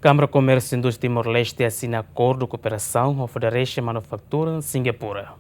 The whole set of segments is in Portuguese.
Câmara Comércio e Indústria Timor-Leste assina acordo de cooperação com a Federation Manufactura Singapura.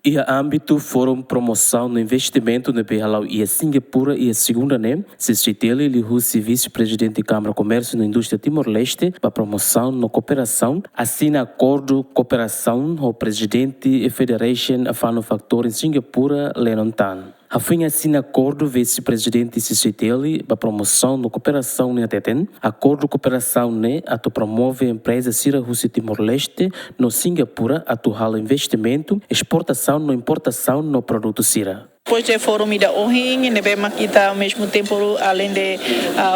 E a âmbito Fórum Promoção no Investimento no Behalau e a Singapura e a segunda se Citele e Lihusi, vice-presidente da Câmara Comércio e Indústria Timor-Leste, para promoção na cooperação, assina acordo de cooperação com o presidente e Federation Manufactura em Singapura, Lennon Tan. A fim assina acordo vice-presidente Cicitele para promoção na cooperação na Teten, acordo de cooperação a to promove a empresa Sira Russi Timor-Leste no Singapura a to hala investimento, exportação no importação no produto Sira. Depois do fórum da OHIN, kita ao mesmo tempo, além de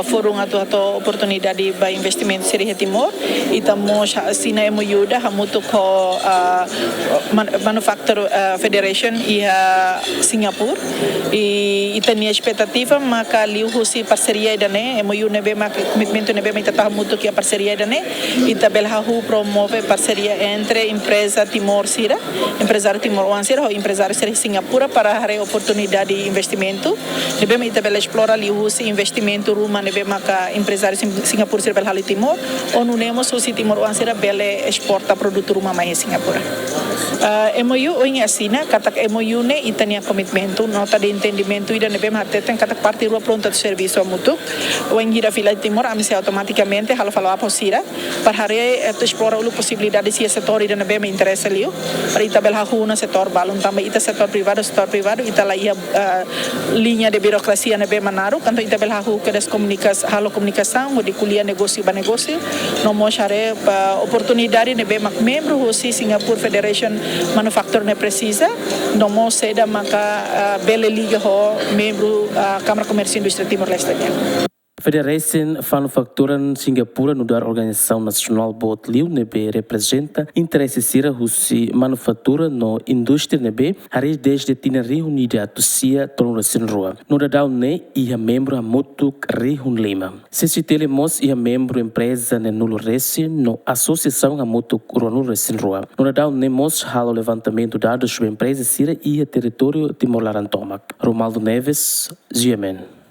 fórum, a oportunidade para investimento em Timor, e estamos assinando MOU da muito com a Manufacturing Federation e a Singapura, e tem a expectativa, mas que ali o parceria da MOU nebe commitmento nebe mas está muito que a parceria da e também promove parceria entre empresa Timor Sira, empresário Timor One Sira, ou empresário Singapura para a oportunidade de investimento. Nebe também explora ali o investimento ruma nebe maka empresário Singapura Sira bel hali Timor, ou não nemos o Timor One Sira bele exporta produto ruma mais Singapura. MOU o assina katak MOU ne itania commitmento nota de entendimento ida nebe mateten katak parte rua pronta de serviço a mutu o engira fila Timor amse automaticamente halo falo a posira para hare explora a possibilidade se setor ida nebe me interessa liu para ita bel huna setor balon também ita setor privado ita lá ia linha de burocracia nebe manaru kanto ita bel que des comunicação de kuliah negócio ba negócio no mochare oportunidade nebe mak membro hosi Singapore Federation Manufacturing ne precisa no mo seda maka bele liga ho membro Câmara Comércio e Indústria Timor-Leste. Federation Manufactura Singapura no dar organização nacional bot liu nebe representa interesse sira husi manufatura no indústria nebe hari desde tina reunida tusia toleração rua no dadau ne ia membro amutu rehun lima se telemos ia membro empresa ne nulo resi no associação amutu ruanul resin rua no dadau ne mos halo levantamento dados sobre empresa sira ia território Timor-Larantomac. Romaldo Neves, GMN.